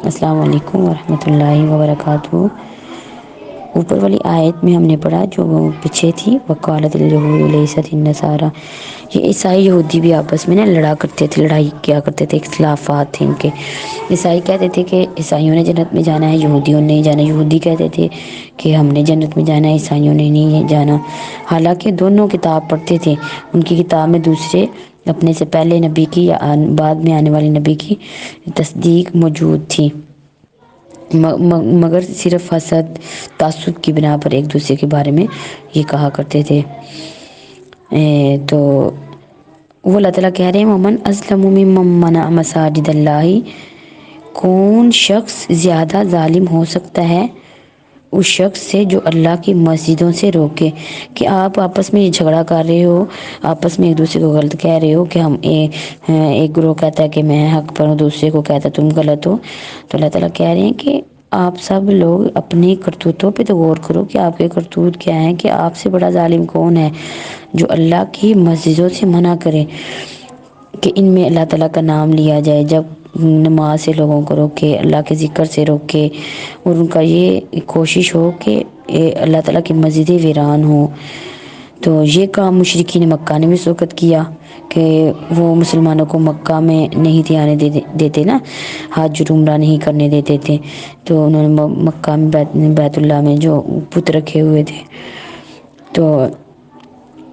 السلام علیکم ورحمۃ اللہ وبرکاتہ۔ اوپر والی آیت میں ہم نے پڑھا جو پیچھے تھی، وقالت اليهود ليست النصارى، یہ عیسائی یہودی بھی آپس میں لڑا کرتے تھے، لڑائی کیا کرتے تھے، اختلافات تھے ان کے۔ عیسائی کہتے تھے کہ عیسائیوں نے جنت میں جانا ہے، یہودیوں نے نہیں جانا۔ یہودی کہتے تھے کہ ہم نے جنت میں جانا ہے، عیسائیوں نے نہیں جانا۔ حالانکہ دونوں کتاب پڑھتے تھے، ان کی کتاب میں دوسرے اپنے سے پہلے نبی کی یا بعد میں آنے والے نبی کی تصدیق موجود تھی، مگر صرف حسد تعصب کی بنا پر ایک دوسرے کے بارے میں یہ کہا کرتے تھے۔ تو وہ اللہ تعالیٰ کہہ رہے ہیں وَمَنْ أَظْلَمُ مِمَّنْ مَنَعَ مَسَاجِدَ اللَّهِ، کون شخص زیادہ ظالم ہو سکتا ہے اس شخص سے جو اللہ کی مسجدوں سے روکے۔ کہ آپ آپس میں یہ جھگڑا کر رہے ہو، آپس میں ایک دوسرے کو غلط کہہ رہے ہو، کہ ہم ایک گروہ کہتا ہے کہ میں حق پر ہوں، دوسرے کو کہتا ہے تم غلط ہو، تو اللہ تعالیٰ کہہ رہے ہیں کہ آپ سب لوگ اپنی کرتوتوں پہ تو غور کرو کہ آپ کے کرتوت کیا ہیں، کہ آپ سے بڑا ظالم کون ہے جو اللہ کی مسجدوں سے منع کرے کہ ان میں اللہ تعالیٰ کا نام لیا جائے، جب نماز سے لوگوں کو روکے، اللہ کے ذکر سے روکے، اور ان کا یہ کوشش ہو کہ اللہ تعالیٰ کی مسجدیں ویران ہوں۔ تو یہ کام مشرکین مکہ نے بھی اس وقت کیا کہ وہ مسلمانوں کو مکہ میں نہیں تھے آنے دیتے نا، حج عمرہ نہیں کرنے دیتے تھے، تو انہوں نے مکہ میں بیت اللہ میں جو بت رکھے ہوئے تھے تو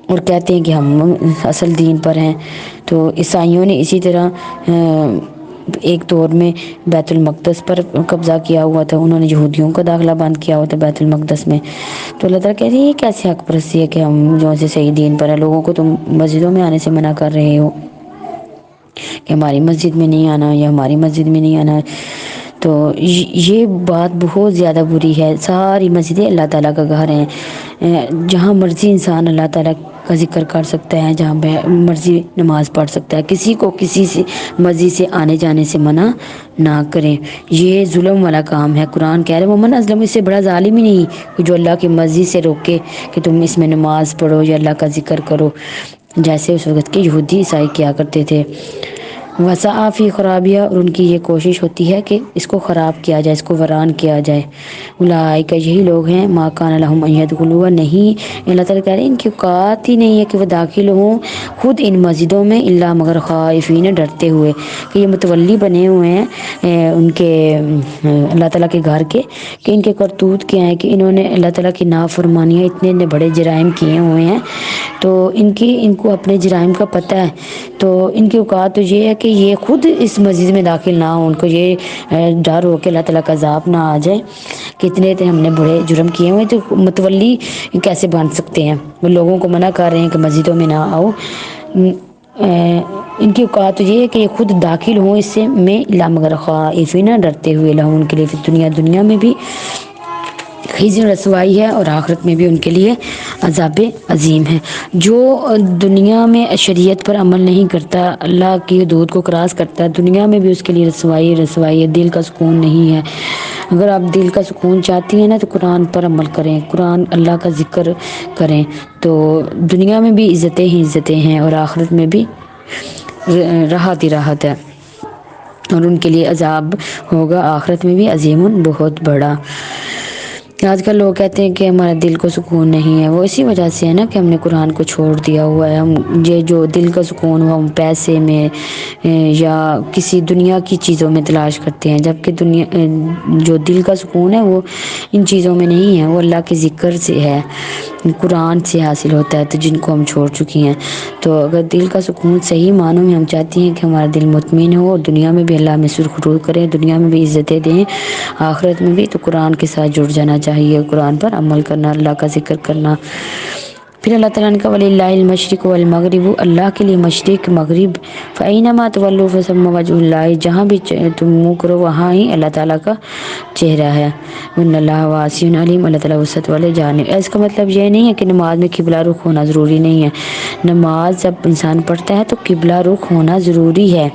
اور کہتے ہیں کہ ہم اصل دین پر ہیں۔ تو عیسائیوں نے اسی طرح ایک دور میں بیت المقدس پر قبضہ کیا ہوا تھا، انہوں نے یہودیوں کا داخلہ بند کیا ہوا تھا بیت المقدس میں۔ تو اللہ تعالیٰ کہتے ہیں یہ کیسے حق پرستی ہے کہ ہم جو سے صحیح دین پر ہیں لوگوں کو تم مسجدوں میں آنے سے منع کر رہے ہو کہ ہماری مسجد میں نہیں آنا یا ہماری مسجد میں نہیں آنا۔ تو یہ بات بہت زیادہ بری ہے۔ ساری مسجدیں اللہ تعالیٰ کا گھر ہیں، جہاں مرضی انسان اللہ تعالیٰ کا ذکر کر سکتا ہے، جہاں مرضی نماز پڑھ سکتا ہے، کسی کو کسی سے مسجد سے آنے جانے سے منع نہ کریں۔ یہ ظلم والا کام ہے۔ قرآن کہہ رہے ومن اظلم، اس سے بڑا ظالم ہی نہیں جو اللہ کی مسجد سے روکے کہ تم اس میں نماز پڑھو یا اللہ کا ذکر کرو، جیسے اس وقت کے یہودی عیسائی کیا کرتے تھے۔ وسعیٰ فی خرابیہ، اور ان کی یہ کوشش ہوتی ہے کہ اس کو خراب کیا جائے، اس کو ویران کیا جائے۔ اولئک، یہی لوگ ہیں، ما کان لہم ان یدخلوها، نہیں اللہ تعالیٰ کہہ رہے ہیں ان کی اوقات ہی نہیں ہے کہ وہ داخل ہوں خود ان مسجدوں میں، الا مگر خائفین، ڈرتے ہوئے، کہ یہ متولی بنے ہوئے ہیں ان کے اللہ تعالیٰ کے گھر کے، کہ ان کے کرتوت کیا ہیں، کہ انہوں نے اللہ تعالیٰ کی نافرمانیاں اتنے بڑے جرائم کیے ہوئے ہیں، تو ان کو اپنے جرائم کا پتہ ہے۔ تو ان کی اوقات تو یہ ہے کہ یہ خود اس مسجد میں داخل نہ ہوں، ان کو یہ ڈر ہو کہ اللہ تعالیٰ کا عذاب نہ آ جائے کہ اتنے ہم نے بڑے جرم کیے ہوئے، تو متولی کیسے بن سکتے ہیں؟ وہ لوگوں کو منع کر رہے ہیں کہ مسجدوں میں نہ آؤ۔ ان کی اوقات تو یہ ہے کہ یہ خود داخل ہوں اس سے میں، الا مگر خائفین، ڈرتے ہوئے، لہم، ان کے لیے دنیا میں بھی خزی، رسوائی ہے، اور آخرت میں بھی ان کے لیے عذاب عظیم ہے۔ جو دنیا میں شریعت پر عمل نہیں کرتا، اللہ کی حدود کو کراس کرتا ہے، دنیا میں بھی اس کے لیے رسوائی ہے، دل کا سکون نہیں ہے۔ اگر آپ دل کا سکون چاہتی ہیں نا تو قرآن پر عمل کریں، قرآن اللہ کا ذکر کریں، تو دنیا میں بھی عزتیں ہی عزتیں ہیں، اور آخرت میں بھی راحت ہی راحت ہے، اور ان کے لیے عذاب ہوگا آخرت میں بھی عظیم، بہت بڑا۔ آج کل لوگ کہتے ہیں کہ ہمارا دل کو سکون نہیں ہے، وہ اسی وجہ سے ہے نا کہ ہم نے قرآن کو چھوڑ دیا ہوا ہے۔ ہم یہ جو دل کا سکون ہو ہم پیسے میں یا کسی دنیا کی چیزوں میں تلاش کرتے ہیں، جبکہ جو دل کا سکون ہے وہ ان چیزوں میں نہیں ہے، وہ اللہ کے ذکر سے ہے، قرآن سے حاصل ہوتا ہے، تو جن کو ہم چھوڑ چکی ہیں۔ تو اگر دل کا سکون صحیح معنوں میں ہم چاہتی ہیں کہ ہمارا دل مطمئن ہو اور دنیا میں بھی اللہ میں سرخرو کریں، دنیا میں بھی عزتیں دیں، آخرت میں بھی، تو قرآن کے ساتھ جڑ جانا چاہیے، قرآن پر عمل کرنا، اللہ کا ذکر کرنا۔ پھر اللہ تعالیٰ نے کہا وَلِلَّهِ الْمَشْرِقُ وَالْمَغْرِبُ، اللہ کے لیے مشرق مغرب، فَأَيْنَمَا تُوَلُّوا فَثَمَّ وَجْهُ اللَّهِ، جہاں بھی تم منہ کرو وہاں ہی اللہ تعالیٰ کا چہرہ ہے۔ وَإِنَّ اللَّهَ وَاسِعٌ عَلِيمٌ، اللہ تعالیٰ وسعت والے جانب۔ اس کا مطلب یہ نہیں ہے کہ نماز میں قبلہ رخ ہونا ضروری نہیں ہے، نماز جب انسان پڑھتا ہے تو قبلہ رخ ہونا ضروری ہے،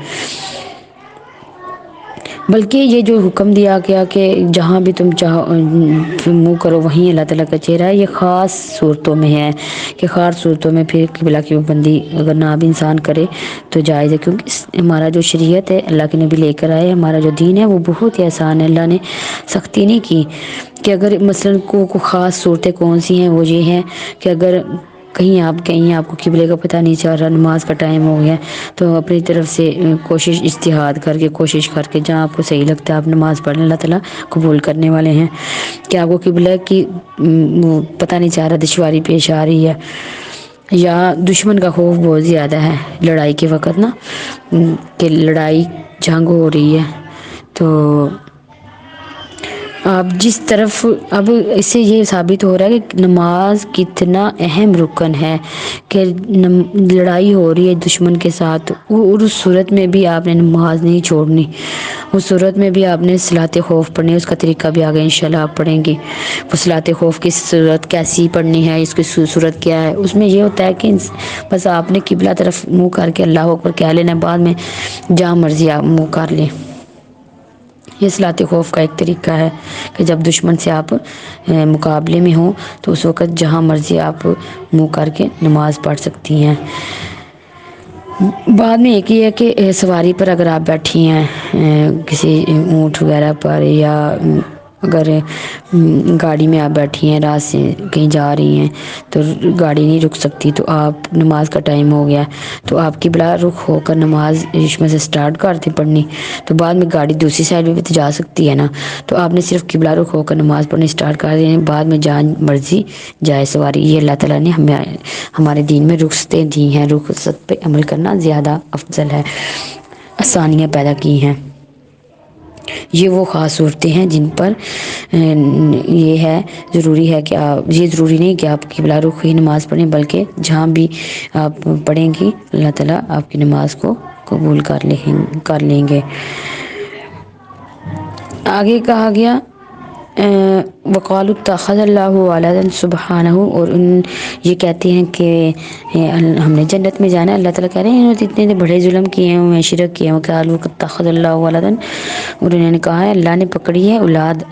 بلکہ یہ جو حکم دیا گیا کہ جہاں بھی تم چاہو منہ کرو وہیں اللہ تعالیٰ کا چہرہ ہے، یہ خاص صورتوں میں ہے کہ خاص صورتوں میں پھر قبلہ کی پابندی اگر نہ بھی انسان کرے تو جائز ہے، کیونکہ ہمارا جو شریعت ہے اللہ کے نبی لے کر آئے، ہمارا جو دین ہے وہ بہت ہی آسان ہے، اللہ نے سختی نہیں کی کہ اگر مثلاً کو خاص صورتیں کون سی ہیں وہ یہ ہیں کہ اگر کہیں آپ کو قبلے کا پتہ نہیں چل رہا، نماز کا ٹائم ہو گیا تو اپنی طرف سے کوشش اجتہاد کر کے کوشش کر کے جہاں آپ کو صحیح لگتا ہے آپ نماز پڑھیں، اللہ تعالیٰ قبول کرنے والے ہیں۔ کہ آپ کو قبلہ کی پتہ نہیں چل رہا، دشواری پیش آ رہی ہے یا دشمن کا خوف بہت زیادہ ہے لڑائی کے وقت نا، کہ لڑائی جنگ ہو رہی ہے، تو آپ جس طرف اب اس سے یہ ثابت ہو رہا ہے کہ نماز کتنا اہم رکن ہے، کہ لڑائی ہو رہی ہے دشمن کے ساتھ، اس صورت میں بھی آپ نے نماز نہیں چھوڑنی، اس صورت میں بھی آپ نے صلاۃ خوف پڑھنی ہے۔ اس کا طریقہ بھی آگے انشاءاللہ آپ پڑھیں گی، وہ صلاۃ خوف کی صورت کیسی پڑھنی ہے، اس کی صورت کیا ہے۔ اس میں یہ ہوتا ہے کہ بس آپ نے قبلہ طرف منہ کر کے اللہ اکبر کہہ لینا، بعد میں جہاں مرضی آپ منہ کر لیں۔ یہ صلاۃ خوف کا ایک طریقہ ہے کہ جب دشمن سے آپ مقابلے میں ہوں تو اس وقت جہاں مرضی آپ منہ کر کے نماز پڑھ سکتی ہیں۔ بعد میں ایک ہی ہے کہ سواری پر اگر آپ بیٹھی ہیں کسی اونٹ وغیرہ پر، یا اگر گاڑی میں آپ بیٹھی ہیں راہ سے کہیں جا رہی ہیں تو گاڑی نہیں رک سکتی، تو آپ نماز کا ٹائم ہو گیا تو آپ قبلہ رخ ہو کر نماز اس میں سے سٹارٹ کر دیں پڑھنی، تو بعد میں گاڑی دوسری سائڈ میں بھی تو جا سکتی ہے نا، تو آپ نے صرف قبلہ رخ ہو کر نماز پڑھنی سٹارٹ کر دیں، بعد میں جہاں مرضی جائے سواری۔ یہ اللہ تعالیٰ نے ہمارے دین میں رخصتیں دی ہیں، رخصت پہ عمل کرنا زیادہ افضل ہے، آسانیاں پیدا کی ہیں۔ یہ وہ خاص صورتیں ہیں جن پر یہ ہے ضروری ہے کہ یہ ضروری نہیں کہ آپ قبلہ رخ ہی نماز پڑھیں، بلکہ جہاں بھی آپ پڑھیں گی اللہ تعالیٰ آپ کی نماز کو قبول کر لیں گے۔ آگے کہا گیا وقالوا اتخذ اللہ ولدا سبحانہ، اور یہ کہتے ہیں کہ ہم نے جنت میں جانا ہے، اللہ تعالیٰ کہہ رہے ہیں انہوں نے اتنے بڑے ظلم کیے ہیں، انہیں شرک کیا، وقالوا اتخذ اللہ ولدا، اور انہوں نے کہا ہے اللہ نے پکڑی ہے اولاد۔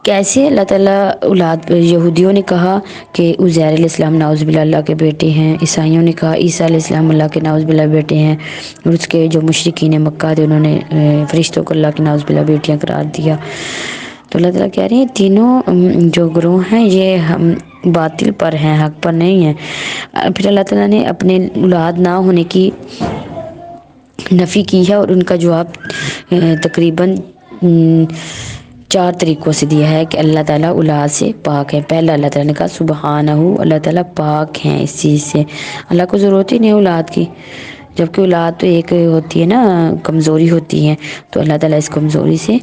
کیسے اللہ تعالیٰ اولاد، یہودیوں نے کہا کہ عزیر علیہ السلام نعوذ باللہ اللہ کے بیٹے ہیں، عیسائیوں نے کہا عیسیٰ علیہ السلام اللہ کے نعوذ باللہ بیٹے ہیں، اور اس کے جو مشرکین مکہ تھے انہوں نے فرشتوں کو اللہ کے نعوذ باللہ بیٹیاں قرار دیا۔ تو اللہ تعالیٰ کہہ رہے ہیں تینوں جو گروہ ہیں یہ ہم باطل پر ہیں، حق پر نہیں ہیں۔ پھر اللہ تعالیٰ نے اپنے اولاد نہ ہونے کی نفی کی ہے، اور ان کا جواب تقریباً 4 طریقوں سے دیا ہے کہ اللہ تعالیٰ اولاد سے پاک ہے۔ پہلا اللہ تعالیٰ نے کہا سبحانہ، اللہ تعالیٰ پاک ہیں اس چیز سے، اللہ کو ضرورت ہی نہیں اولاد کی، جبکہ اولاد تو ایک ہوتی ہے نا کمزوری ہوتی ہے، تو اللہ تعالیٰ اس کمزوری سے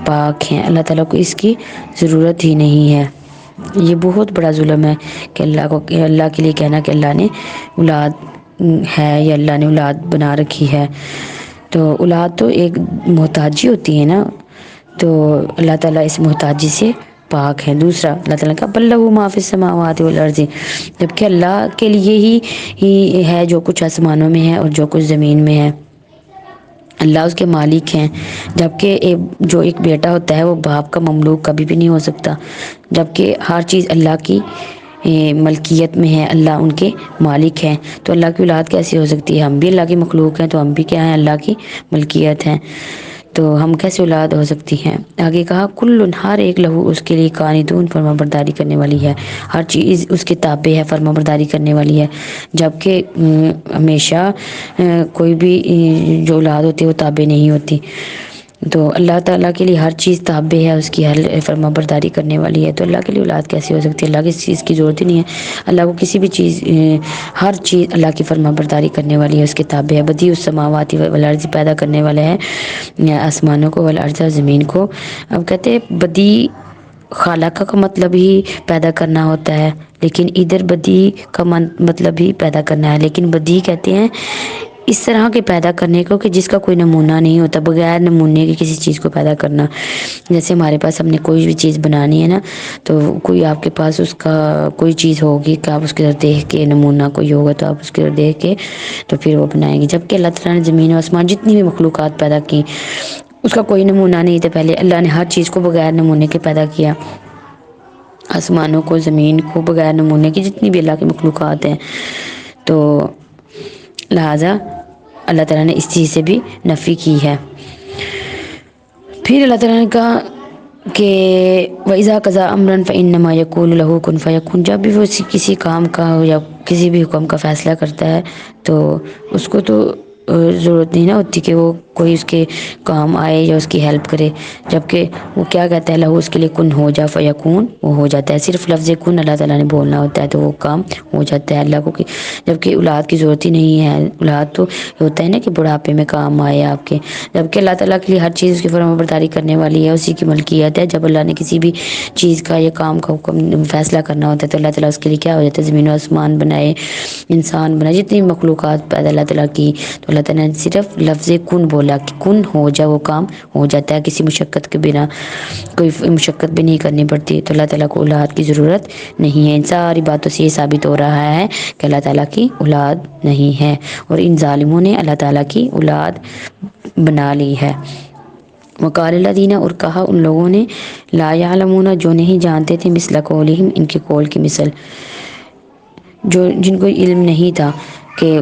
پاک ہیں، اللہ تعالیٰ کو اس کی ضرورت ہی نہیں ہے۔ یہ بہت بڑا ظلم ہے کہ اللہ کے لیے کہنا کہ اللہ نے اولاد ہے یا اللہ نے اولاد بنا رکھی ہے، تو اولاد تو ایک محتاجی ہوتی ہے نا، تو اللہ تعالیٰ اس محتاجی سے پاک ہے۔ دوسرا اللہ تعالیٰ کا بل لہ ما فی السماوات والارض، جبکہ اللہ کے لیے ہی ہے جو کچھ آسمانوں میں ہے اور جو کچھ زمین میں ہے، اللہ اس کے مالک ہیں، جبکہ جو ایک بیٹا ہوتا ہے وہ باپ کا مملوک کبھی بھی نہیں ہو سکتا، جبکہ ہر چیز اللہ کی ملکیت میں ہے، اللہ ان کے مالک ہیں، تو اللہ کی اولاد کیسے ہو سکتی ہے؟ ہم بھی اللہ کی مخلوق ہیں، تو ہم بھی کیا ہیں؟ اللہ کی ملکیت ہیں، تو ہم کیسے اولاد ہو سکتی ہیں؟ آگے کہا کل، ہر ایک لہو اس کے لیے قانتون، فرما برداری کرنے والی ہے، ہر چیز اس کے تابع ہے، فرما برداری کرنے والی ہے، جبکہ ہمیشہ کوئی بھی جو اولاد ہوتی ہے وہ تابع نہیں ہوتی، تو اللہ تعالیٰ کے لیے ہر چیز تابع ہے، اس کی ہر فرما برداری کرنے والی ہے، تو اللہ کے لیے اولاد کیسے ہو سکتی ہے؟ اللہ کی اس چیز کی ضرورت ہی نہیں ہے، اللہ کو کسی بھی چیز، ہر چیز اللہ کی فرما برداری کرنے والی ہے، اس کے تابع ہے۔ بدیع السماوات والارض، پیدا کرنے والا ہے آسمانوں کو، والارض، زمین کو۔ اب کہتے ہیں بدیع خالق کا مطلب ہی پیدا کرنا ہوتا ہے، لیکن ادھر بدیع کا مطلب ہی پیدا کرنا ہے، لیکن بدیع کہتے ہیں اس طرح کے پیدا کرنے کو کہ جس کا کوئی نمونہ نہیں ہوتا، بغیر نمونے کے کسی چیز کو پیدا کرنا. جیسے ہمارے پاس ہم نے کوئی بھی چیز بنانی ہے نا، تو کوئی آپ کے پاس اس کا کوئی چیز ہوگی کہ آپ اس کے دیکھ کے، نمونہ کوئی ہوگا تو آپ اس کے دیکھ کے تو پھر وہ بنائیں گے. جبکہ اللہ تعالیٰ نے زمین و آسمان جتنی بھی مخلوقات پیدا کی، اس کا کوئی نمونہ نہیں تھا. پہلے اللہ نے ہر چیز کو بغیر نمونے کے پیدا کیا، آسمانوں کو، زمین کو بغیر نمونے کی، جتنی بھی اللہ کی مخلوقات ہیں. تو لہٰذا اللہ تعالیٰ نے اس چیز سے بھی نفی کی ہے. پھر اللہ تعالیٰ نے کہا کہ وَإِذَا قَضَىٰ أَمْرًا فَإِنَّمَا يَقُولُ لَهُ كُن فَيَكُونُ. جب بھی وہ کسی کام کا یا کسی بھی حکم کا فیصلہ کرتا ہے تو اس کو تو ضرورت نہیں نا ہوتی کہ وہ کوئی اس کے کام آئے یا اس کی ہیلپ کرے، جبکہ وہ کیا کہتا ہے، لہو اس کے لیے کن ہو جا فیکون، وہ ہو جاتا ہے. صرف لفظ کن اللہ تعالیٰ نے بولنا ہوتا ہے تو وہ کام ہو جاتا ہے اللہ کو. جبکہ اولاد کی ضرورت ہی نہیں ہے. اولاد تو ہوتا ہے نا کہ بڑھاپے میں کام آئے آپ کے، جبکہ اللہ تعالیٰ کے لیے ہر چیز اس کی فرما برداری کرنے والی ہے، اسی کی ملکیت ہے. جب اللہ نے کسی بھی چیز کا یا کام کا حکم فیصلہ کرنا ہوتا ہے تو اللہ تعالیٰ اس کے لیے کیا ہو جاتا ہے، زمین و آسمان بنائے، انسان بنائے، جتنی مخلوقات پیدا اللہ تعالیٰ کی، تو اللہ تعالیٰ نے صرف لفظ کن بولا کہ کن ہو جا، وہ کام ہو جاتا ہے کسی مشقت کے بنا، کوئی مشقت بھی نہیں کرنی پڑتی. تو اللہ تعالیٰ کو اولاد کی ضرورت نہیں ہے. ان ساری باتوں سے یہ ثابت ہو رہا ہے کہ اللہ تعالیٰ کی اولاد نہیں ہے، اور ان ظالموں نے اللہ تعالیٰ کی اولاد بنا لی ہے. وقال الذین، اور کہا ان لوگوں نے، لا یعلمون، جو نہیں جانتے تھے، مثل قولہم، ان کے قول کی مثل، جو جن کو علم نہیں تھا کہ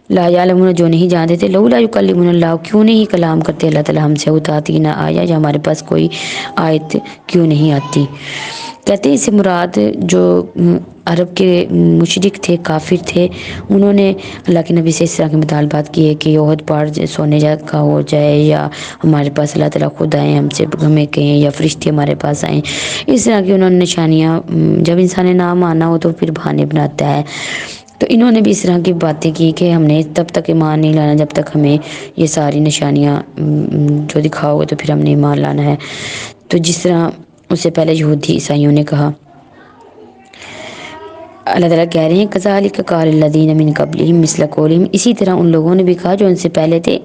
لا یعلمون، جو نہیں جانتے تھے، لولا یکلمنا اللہ، کیوں نہیں کلام کرتے اللہ تعالیٰ ہم سے، اتاتی نہ آیا، یا ہمارے پاس کوئی آیت کیوں نہیں آتی. کہتے ہیں اس سے مراد جو عرب کے مشرک تھے، کافر تھے، انہوں نے اللہ کے نبی سے اس طرح کے مطالبات کیے کہ عہد پار سونے کا ہو جائے، یا ہمارے پاس اللہ تعالیٰ خود آئیں، ہم سے ہمیں کہیں، یا فرشتے ہمارے پاس آئیں. اس طرح کی انہوں نے نشانیاں، جب انسان نے نہ مانا ہو تو پھر بہانے بناتا ہے. تو انہوں نے بھی اس طرح کی باتیں کی کہ ہم نے تب تک ایمان نہیں لانا جب تک ہمیں یہ ساری نشانیاں جو دکھاؤ گے، تو پھر ہم نے ایمان لانا ہے. تو جس طرح اس سے پہلے یہودی عیسائیوں نے کہا، اللہ تعالیٰ کہہ رہے ہیں کذالک قال الذین من قبلہم مثل قولہم، اسی طرح ان لوگوں نے بھی کہا جو ان سے پہلے تھے،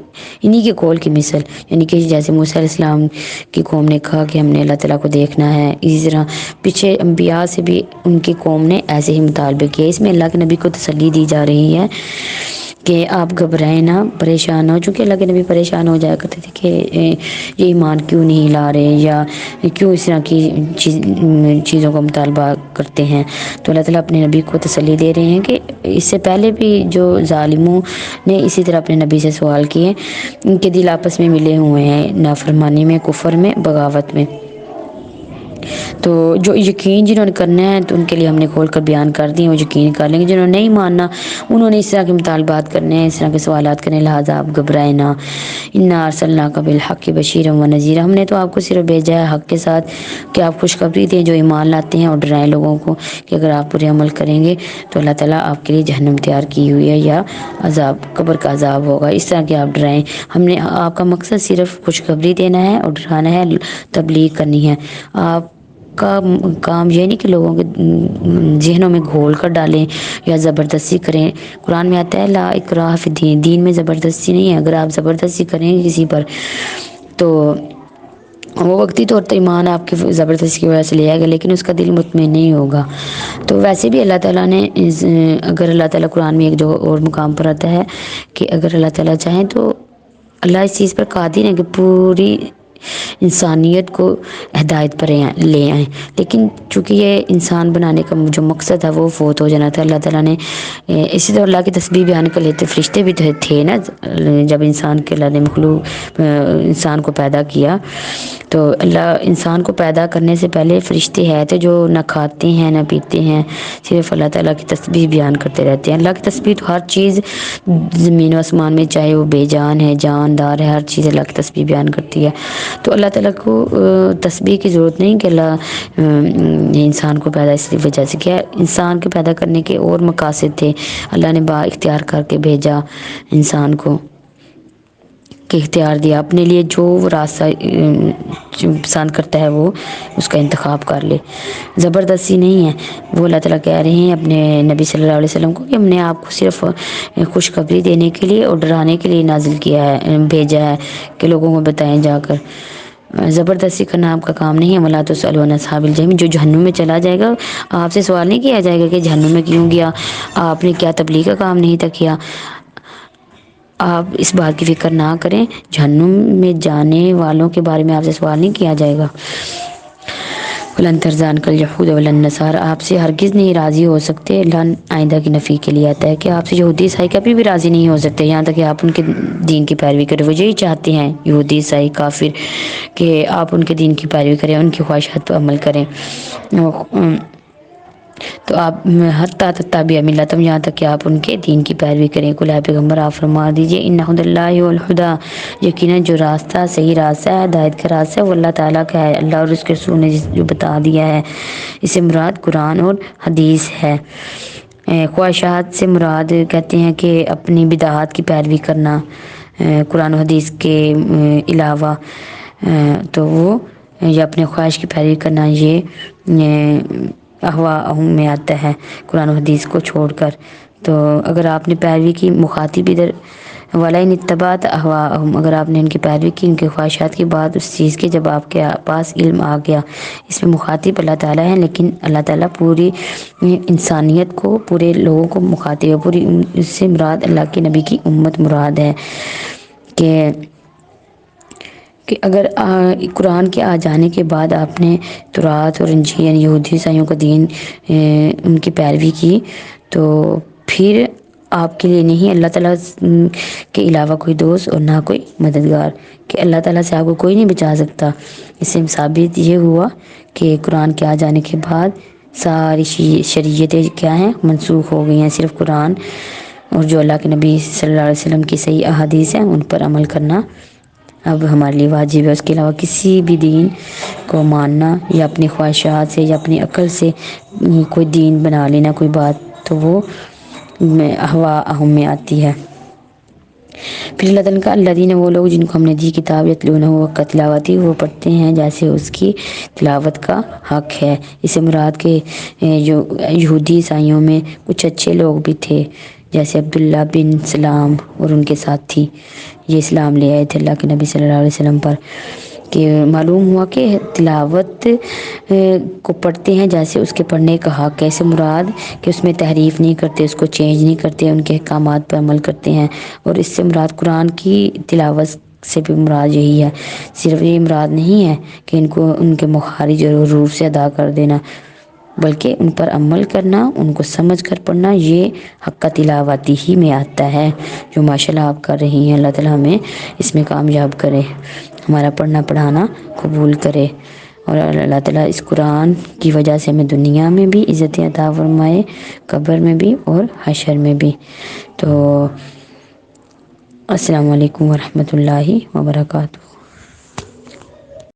انہی کے قول کی مثل، یعنی کہ جیسے موسیٰ علیہ السلام کی قوم نے کہا کہ ہم نے اللہ تعالیٰ کو دیکھنا ہے، اسی طرح پیچھے انبیاء سے بھی ان کی قوم نے ایسے ہی مطالبے کیے. اس میں اللہ کے نبی کو تسلی دی جا رہی ہے کہ آپ گھبرائیں نہ، پریشان نہ ہو، چونکہ اللہ کے نبی پریشان ہو جایا کرتے تھے کہ یہ ایمان کیوں نہیں لا رہے، یا کیوں اس طرح کی چیزوں کا مطالبہ کرتے ہیں. تو اللہ تعالیٰ اپنے نبی کو تسلی دے رہے ہیں کہ اس سے پہلے بھی جو ظالموں نے اسی طرح اپنے نبی سے سوال کیے، ان کے دل آپس میں ملے ہوئے ہیں، نافرمانی میں، کفر میں، بغاوت میں. تو جو یقین جنہوں نے کرنا ہے تو ان کے لیے ہم نے کھول کر بیان کر دی، وہ یقین کر لیں گے. جنہوں نے نہیں ماننا، انہوں نے اس طرح کے مطالبات کرنے ہیں، اس طرح کے سوالات کرنے، لہٰذا آپ گھبرائیں نہ. انا ارسلناک بالحق بشیرا ونذیرا، ہم نے تو آپ کو صرف بھیجا ہے حق کے ساتھ کہ آپ خوشخبری دیں جو ایمان لاتے ہیں، اور ڈرائیں لوگوں کو کہ اگر آپ برے عمل کریں گے تو اللہ تعالیٰ آپ کے لیے جہنم تیار کی ہوئی ہے، یا عذاب، قبر کا عذاب ہوگا. اس طرح کہ آپ ڈرائیں. ہم نے آپ کا مقصد صرف خوشخبری دینا ہے اور ڈرانا ہے، تبلیغ کرنی ہے. آپ کا کام یہ نہیں کہ لوگوں کے ذہنوں میں گھول کر ڈالیں یا زبردستی کریں. قرآن میں آتا ہے لا اکراہ فی الدین، دین میں زبردستی نہیں ہے. اگر آپ زبردستی کریں گے کسی پر تو وہ وقتی طور پر ایمان آپ کی زبردستی کی وجہ سے لے آئے گا، لیکن اس کا دل مطمئن نہیں ہوگا. تو ویسے بھی اللہ تعالیٰ نے اگر اللہ تعالیٰ قرآن میں ایک جو اور مقام پر آتا ہے کہ اگر اللہ تعالیٰ چاہیں تو اللہ اس چیز پر قادر ہے کہ پوری انسانیت کو ہدایت پر لے آئیں، لیکن چونکہ یہ انسان بنانے کا جو مقصد ہے وہ فوت ہو جانا تھا. اللہ تعالیٰ نے اسی طرح اللہ کی تسبیح بیان کر لیتے، فرشتے بھی تھے نا جب انسان کے اللہ نے مخلوق انسان کو پیدا کیا. تو اللہ انسان کو پیدا کرنے سے پہلے فرشتے ہے تھے جو نہ کھاتے ہیں نہ پیتے ہیں، صرف اللہ تعالیٰ کی تسبیح بیان کرتے رہتے ہیں. اللہ کی تسبیح تو ہر چیز زمین و آسمان میں، چاہے وہ بے جان ہے، جاندار ہے، ہر چیز اللہ کی تسبیح بیان کرتی ہے. تو اللہ تعالیٰ کو تسبیح کی ضرورت نہیں کہ اللہ انسان کو پیدا اس وجہ سے کیا، انسان کے پیدا کرنے کے اور مقاصد تھے. اللہ نے با اختیار کر کے بھیجا انسان کو. کہ اختیار دیا اپنے لیے، جو راستہ پسند کرتا ہے وہ اس کا انتخاب کر لے، زبردستی نہیں ہے۔ وہ اللہ تعالیٰ کہہ رہے ہیں اپنے نبی صلی اللہ علیہ وسلم کو کہ ہم نے آپ کو صرف خوشخبری دینے کے لیے اور ڈرانے کے لیے نازل کیا ہے، بھیجا ہے کہ لوگوں کو بتائیں جا کر، زبردستی کرنا آپ کا کام نہیں ہے۔ وَلَا تُسْأَلُوا عَنْ أَصْحَابِ الْجَحِيمِ، جو جہنم میں چلا جائے گا آپ سے سوال نہیں کیا جائے گا کہ جہنم میں کیوں گیا، آپ نے کیا تبلیغ کا کام نہیں تھا کیا، آپ اس بات کی فکر نہ کریں، جہنم میں جانے والوں کے بارے میں آپ سے سوال نہیں کیا جائے گا۔ وَلَن تَرْضَىٰ عَنْكَ الْيَهُودُ وَلَا النَّصَارَىٰ، آپ سے ہرگز نہیں راضی ہو سکتے، لن آئندہ کی نفی کے لیے آتا ہے کہ آپ سے یہودی عیسائی کبھی بھی راضی نہیں ہو سکتے یہاں تک کہ آپ ان کے دین کی پیروی کریں۔ وہ یہی چاہتے ہیں یہودی عیسائی کافر کہ آپ ان کے دین کی پیروی کریں، ان کی خواہشات پر عمل کریں، تو آپ حتیٰ تتبعوا ملتہم، یہاں تک کہ آپ ان کے دین کی پیروی کریں۔ قل اے پیغمبر آپ فرما دیجئے ان ھدی اللہ هو الہدی، یقیناً جو راستہ صحیح راستہ ہے، ہدایت کا راستہ ہے وہ اللہ تعالیٰ کا ہے، اللہ اور اس کے رسول نے جو بتا دیا ہے۔ اس سے مراد قرآن اور حدیث ہے۔ خواہشات سے مراد کہتے ہیں کہ اپنی بدعات کی پیروی کرنا قرآن و حدیث کے علاوہ، تو وہ یا اپنے خواہش کی پیروی کرنا، یہ اہواءہم میں آتا ہے قرآن و حدیث کو چھوڑ کر۔ تو اگر آپ نے پیروی کی، مخاطب ادھر وَلَئِنِ اتَّبَعْتَ أَهْوَاءَهُمْ، اگر آپ نے ان کی پیروی کی، ان کے خواہشات کی بات اس چیز کے جب آپ کے پاس علم آ گیا، اس میں مخاطب اللہ تعالیٰ ہے، لیکن اللہ تعالیٰ پوری انسانیت کو، پورے لوگوں کو مخاطب ہے، پوری اس سے مراد اللہ کے نبی کی امت مراد ہے کہ اگر قرآن کے آ جانے کے بعد آپ نے تورات اور انجیل یعنی یہودی عیسائیوں کا دین ان کی پیروی کی، تو پھر آپ کے لیے نہیں اللہ تعالیٰ کے علاوہ کوئی دوست اور نہ کوئی مددگار، کہ اللہ تعالیٰ سے آپ کو کوئی نہیں بچا سکتا۔ اس سے ثابت یہ ہوا کہ قرآن کے آ جانے کے بعد ساری شریعتیں کیا ہیں، منسوخ ہو گئی ہیں، صرف قرآن اور جو اللہ کے نبی صلی اللہ علیہ وسلم کی صحیح احادیث ہیں ان پر عمل کرنا اب ہمارے لیے واجب ہے۔ اس کے علاوہ کسی بھی دین کو ماننا یا اپنی خواہشات سے یا اپنی عقل سے کوئی دین بنا لینا کوئی بات، تو وہ اہواءہم میں آتی ہے۔ پھر اللہ تعالیٰ کا الذین، وہ لوگ جن کو ہم نے دی کتاب، یتلونہ حق تلاوتہ، وہ پڑھتے ہیں جیسے اس کی تلاوت کا حق ہے۔ اس سے مراد کے جو یہودی عیسائیوں میں کچھ اچھے لوگ بھی تھے، جیسے عبداللہ بن سلام اور ان کے ساتھی، یہ اسلام لے آئے تھے اللہ کے نبی صلی اللہ علیہ وسلم پر، کہ معلوم ہوا کہ تلاوت کو پڑھتے ہیں جیسے اس کے پڑھنے کا حق ہے۔ اس سے مراد کہ اس میں تحریف نہیں کرتے، اس کو چینج نہیں کرتے، ان کے احکامات پر عمل کرتے ہیں، اور اس سے مراد قرآن کی تلاوت سے بھی مراد یہی ہے۔ صرف یہ مراد نہیں ہے کہ ان کو ان کے مخارج اور حروف سے ادا کر دینا، بلکہ ان پر عمل کرنا، ان کو سمجھ کر پڑھنا، یہ حق تلاوتی ہی میں آتا ہے، جو ماشاءاللہ آپ کر رہی ہیں۔ اللہ تعالیٰ ہمیں اس میں کامیاب کرے، ہمارا پڑھنا پڑھانا قبول کرے، اور اللہ تعالیٰ اس قرآن کی وجہ سے ہمیں دنیا میں بھی عزت عطا فرمائے، قبر میں بھی اور حشر میں بھی۔ تو السلام علیکم ورحمۃ اللہ وبرکاتہ۔